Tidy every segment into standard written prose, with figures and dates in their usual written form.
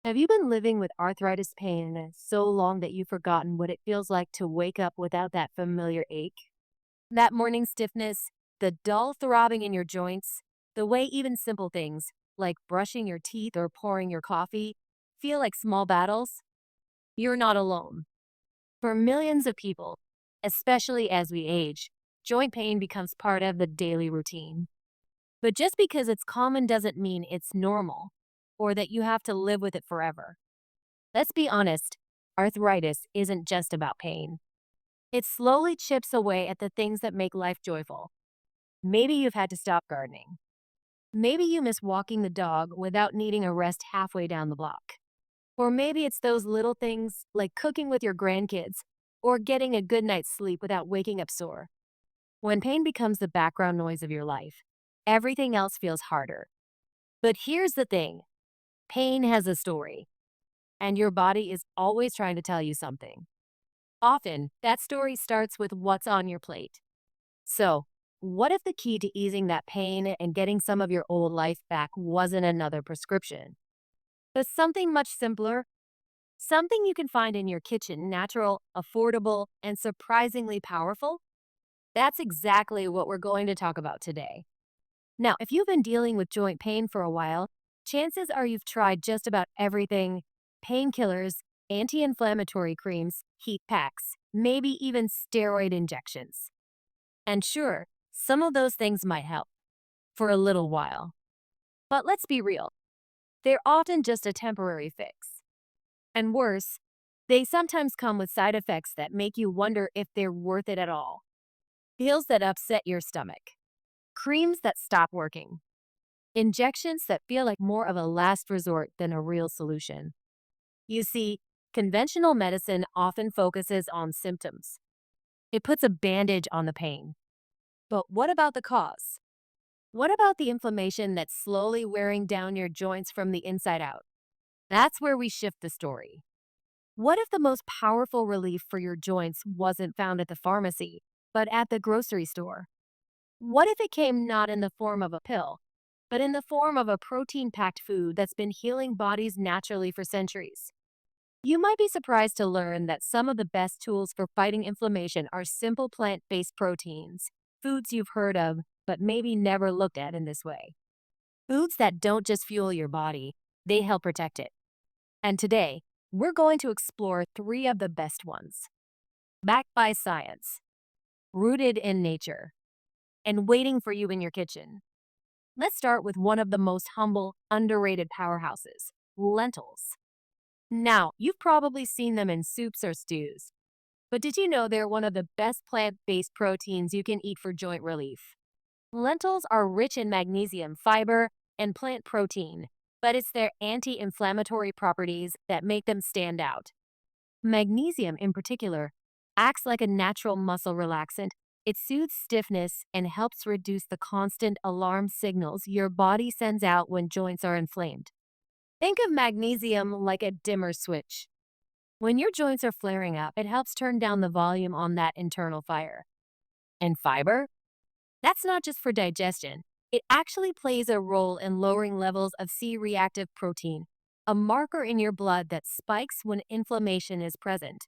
Have you been living with arthritis pain so long that you've forgotten what it feels like to wake up without that familiar ache? That morning stiffness, the dull throbbing in your joints, the way even simple things like brushing your teeth or pouring your coffee feel like small battles? You're not alone. For millions of people, especially as we age, joint pain becomes part of the daily routine. But just because it's common doesn't mean it's normal or that you have to live with it forever. Let's be honest, arthritis isn't just about pain. It slowly chips away at the things that make life joyful. Maybe you've had to stop gardening. Maybe you miss walking the dog without needing a rest halfway down the block. Or maybe it's those little things like cooking with your grandkids or getting a good night's sleep without waking up sore. When pain becomes the background noise of your life, everything else feels harder. But here's the thing, pain has a story, and your body is always trying to tell you something. Often, that story starts with what's on your plate. So, what if the key to easing that pain and getting some of your old life back wasn't another prescription, but something much simpler? Something you can find in your kitchen, natural, affordable, and surprisingly powerful? That's exactly what we're going to talk about today. Now, if you've been dealing with joint pain for a while, chances are you've tried just about everything: painkillers, anti inflammatory creams, heat packs, maybe even steroid injections. And sure, some of those things might help for a little while. But let's be real, they're often just a temporary fix. And worse, they sometimes come with side effects that make you wonder if they're worth it at all. Pills that upset your stomach, creams that stop working, injections that feel like more of a last resort than a real solution. You see, conventional medicine often focuses on symptoms. It puts a bandage on the pain. But what about the cause? What about the inflammation that's slowly wearing down your joints from the inside out? That's where we shift the story. What if the most powerful relief for your joints wasn't found at the pharmacy, but at the grocery store? What if it came not in the form of a pill, but in the form of a protein packed food that's been healing bodies naturally for centuries? You might be surprised to learn that some of the best tools for fighting inflammation are simple plant based proteins, foods you've heard of, but maybe never looked at in this way. Foods that don't just fuel your body, they help protect it. And today, we're going to explore three of the best ones, backed by science, rooted in nature, and waiting for you in your kitchen. Let's start with one of the most humble, underrated powerhouses: lentils. Now, you've probably seen them in soups or stews, but did you know they're one of the best plant based proteins you can eat for joint relief? Lentils are rich in magnesium, fiber, and plant protein, but it's their anti inflammatory properties that make them stand out. Magnesium, in particular, acts like a natural muscle relaxant. It soothes stiffness and helps reduce the constant alarm signals your body sends out when joints are inflamed. Think of magnesium like a dimmer switch. When your joints are flaring up, it helps turn down the volume on that internal fire. And fiber? That's not just for digestion. It actually plays a role in lowering levels of C-reactive protein, a marker in your blood that spikes when inflammation is present.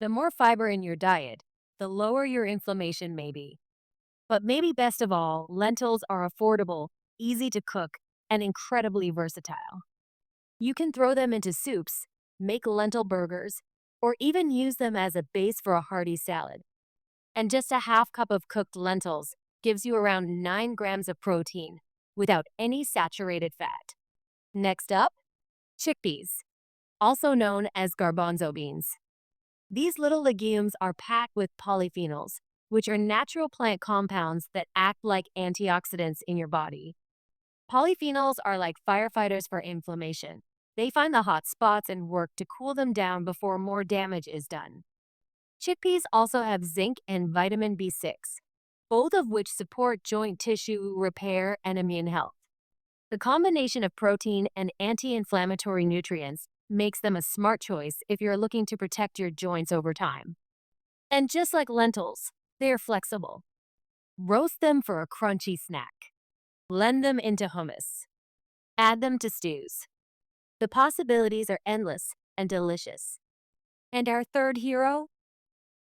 The more fiber in your diet, the lower your inflammation may be. But maybe best of all, lentils are affordable, easy to cook, and incredibly versatile. You can throw them into soups, make lentil burgers, or even use them as a base for a hearty salad. And just a half cup of cooked lentils gives you around 9 grams of protein without any saturated fat. Next up, chickpeas, also known as garbanzo beans. These little legumes are packed with polyphenols, which are natural plant compounds that act like antioxidants in your body. Polyphenols are like firefighters for inflammation. They find the hot spots and work to cool them down before more damage is done. Chickpeas also have zinc and vitamin B6, both of which support joint tissue repair and immune health. The combination of protein and anti-inflammatory nutrients makes them a smart choice if you're looking to protect your joints over time. And just like lentils, they are flexible. Roast them for a crunchy snack. Blend them into hummus. Add them to stews. The possibilities are endless and delicious. And our third hero?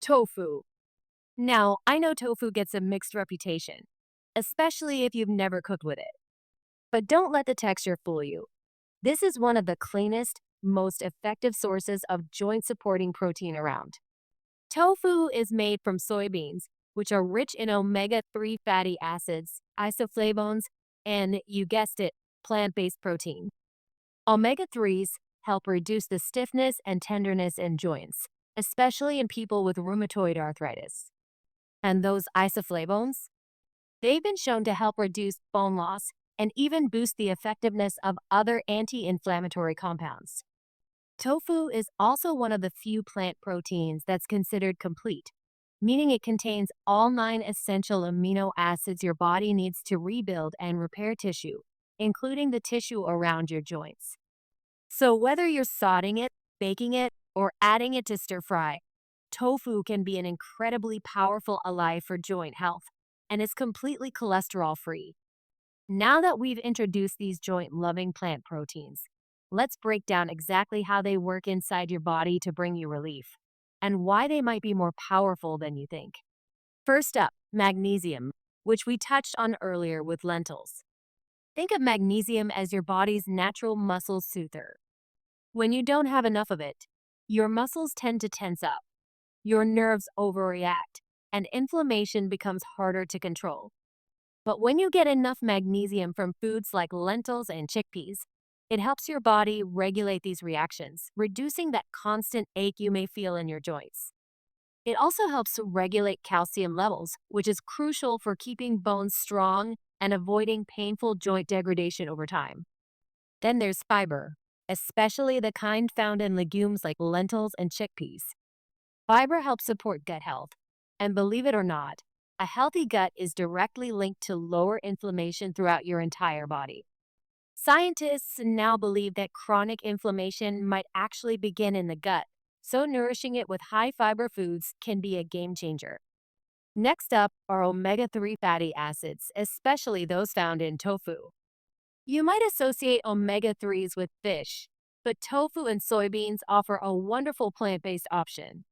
Tofu. Now, I know tofu gets a mixed reputation, especially if you've never cooked with it. But don't let the texture fool you. This is one of the cleanest, most effective sources of joint supporting protein around. Tofu is made from soybeans, which are rich in omega-3 fatty acids, isoflavones, and, you guessed it, plant-based protein. Omega-3s help reduce the stiffness and tenderness in joints, especially in people with rheumatoid arthritis. And those isoflavones? They've been shown to help reduce bone loss and even boost the effectiveness of other anti-inflammatory compounds. Tofu is also one of the few plant proteins that's considered complete, meaning it contains all 9 essential amino acids your body needs to rebuild and repair tissue, including the tissue around your joints. So whether you're sauteing it, baking it, or adding it to stir fry, tofu can be an incredibly powerful ally for joint health, and it's completely cholesterol free. Now that we've introduced these joint-loving plant proteins, let's break down exactly how they work inside your body to bring you relief, and why they might be more powerful than you think. First up, magnesium, which we touched on earlier with lentils. Think of magnesium as your body's natural muscle soother. When you don't have enough of it, your muscles tend to tense up, your nerves overreact, and inflammation becomes harder to control. But when you get enough magnesium from foods like lentils and chickpeas, it helps your body regulate these reactions, reducing that constant ache you may feel in your joints. It also helps to regulate calcium levels, which is crucial for keeping bones strong and avoiding painful joint degradation over time. Then there's fiber, especially the kind found in legumes like lentils and chickpeas. Fiber helps support gut health, and believe it or not, a healthy gut is directly linked to lower inflammation throughout your entire body. Scientists now believe that chronic inflammation might actually begin in the gut, so nourishing it with high fiber foods can be a game changer. Next up are omega-3 fatty acids, especially those found in tofu. You might associate omega-3s with fish, but tofu and soybeans offer a wonderful plant-based option.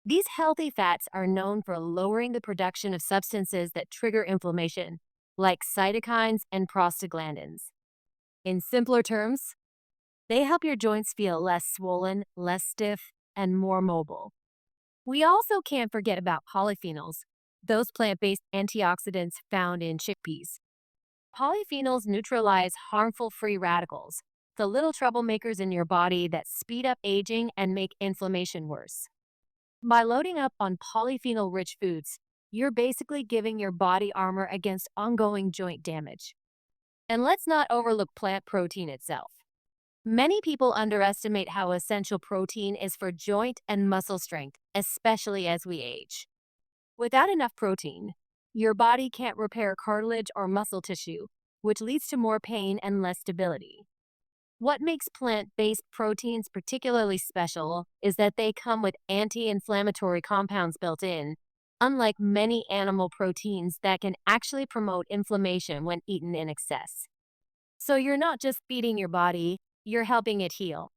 These healthy fats are known for lowering the production of substances that trigger inflammation, like cytokines and prostaglandins. In simpler terms, they help your joints feel less swollen, less stiff, and more mobile. We also can't forget about polyphenols, those plant-based antioxidants found in chickpeas. Polyphenols neutralize harmful free radicals, the little troublemakers in your body that speed up aging and make inflammation worse. By loading up on polyphenol-rich foods, you're basically giving your body armor against ongoing joint damage. And let's not overlook plant protein itself. Many people underestimate how essential protein is for joint and muscle strength, especially as we age. Without enough protein, your body can't repair cartilage or muscle tissue, which leads to more pain and less stability. What makes plant-based proteins particularly special is that they come with anti-inflammatory compounds built in, unlike many animal proteins that can actually promote inflammation when eaten in excess. So you're not just feeding your body, you're helping it heal.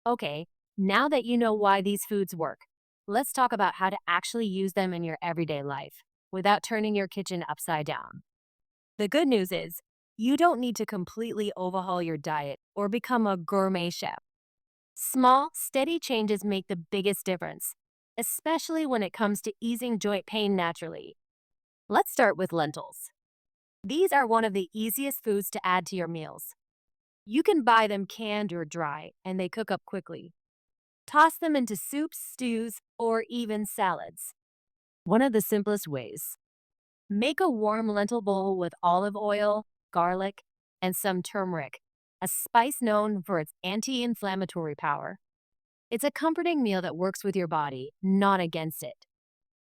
Okay, now that you know why these foods work, let's talk about how to actually use them in your everyday life without turning your kitchen upside down. The good news is, you don't need to completely overhaul your diet or become a gourmet chef. Small, steady changes make the biggest difference, especially when it comes to easing joint pain naturally. Let's start with lentils. These are one of the easiest foods to add to your meals. You can buy them canned or dry, and they cook up quickly. Toss them into soups, stews, or even salads. One of the simplest ways. Make a warm lentil bowl with olive oil, garlic, and some turmeric, a spice known for its anti-inflammatory power. It's a comforting meal that works with your body, not against it.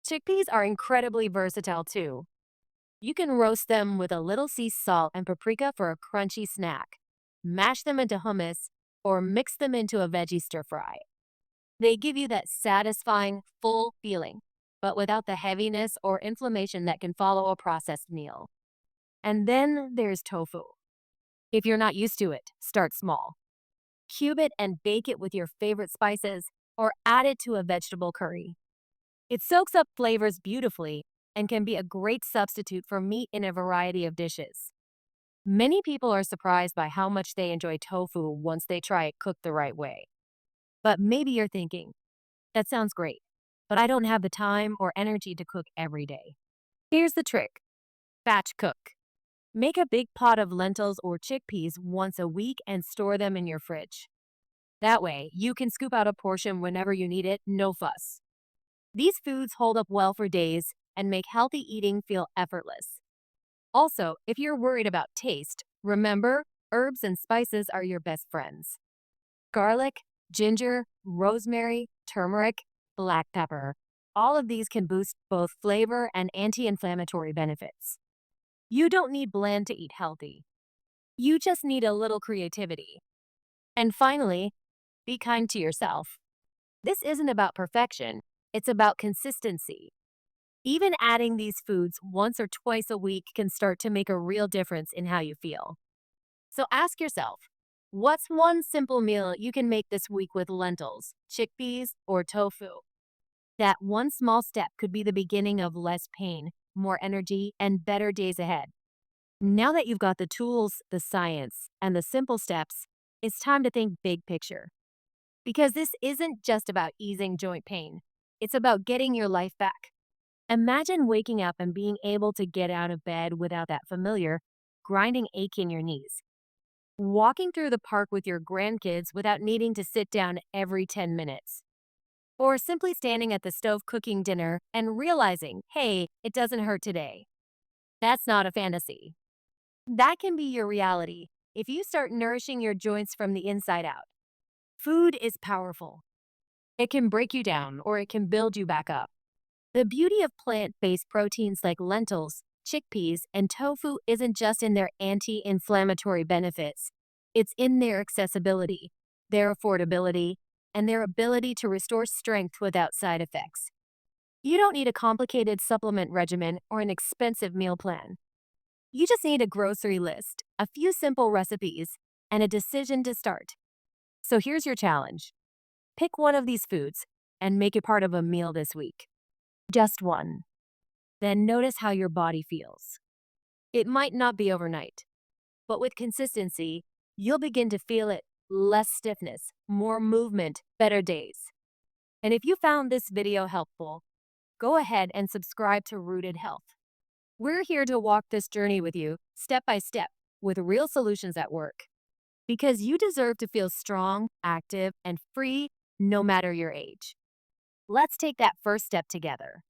Chickpeas are incredibly versatile too. You can roast them with a little sea salt and paprika for a crunchy snack. Mash them into hummus or mix them into a veggie stir fry. They give you that satisfying, full feeling, but without the heaviness or inflammation that can follow a processed meal. And then there's tofu. If you're not used to it, start small. Cube it and bake it with your favorite spices or add it to a vegetable curry. It soaks up flavors beautifully and can be a great substitute for meat in a variety of dishes. Many people are surprised by how much they enjoy tofu once they try it cooked the right way. But maybe you're thinking, that sounds great, but I don't have the time or energy to cook every day. Here's the trick: batch cook. Make a big pot of lentils or chickpeas once a week and store them in your fridge. That way, you can scoop out a portion whenever you need it, no fuss. These foods hold up well for days and make healthy eating feel effortless. Also, if you're worried about taste, remember, herbs and spices are your best friends. Garlic, ginger, rosemary, turmeric, black pepper. All of these can boost both flavor and anti-inflammatory benefits. You don't need bland to eat healthy. You just need a little creativity. And finally, be kind to yourself. This isn't about perfection, it's about consistency. Even adding these foods once or twice a week can start to make a real difference in how you feel. So ask yourself, what's one simple meal you can make this week with lentils, chickpeas, or tofu? That one small step could be the beginning of less pain, more energy, and better days ahead. Now that you've got the tools, the science, and the simple steps, it's time to think big picture. Because this isn't just about easing joint pain, it's about getting your life back. Imagine waking up and being able to get out of bed without that familiar, grinding ache in your knees. Walking through the park with your grandkids without needing to sit down every 10 minutes. Or simply standing at the stove cooking dinner and realizing, hey, it doesn't hurt today. That's not a fantasy. That can be your reality if you start nourishing your joints from the inside out. Food is powerful. It can break you down or it can build you back up. The beauty of plant-based proteins like lentils, chickpeas, and tofu isn't just in their anti-inflammatory benefits. It's in their accessibility, their affordability, and their ability to restore strength without side effects. You don't need a complicated supplement regimen or an expensive meal plan. You just need a grocery list, a few simple recipes, and a decision to start. So here's your challenge. Pick one of these foods and make it part of a meal this week. Just one. Then notice how your body feels. It might not be overnight, but with consistency, you'll begin to feel it: less stiffness, more movement, better days. And if you found this video helpful, go ahead and subscribe to Rooted Health. We're here to walk this journey with you, step by step, with real solutions at work. Because you deserve to feel strong, active, and free no matter your age. Let's take that first step together.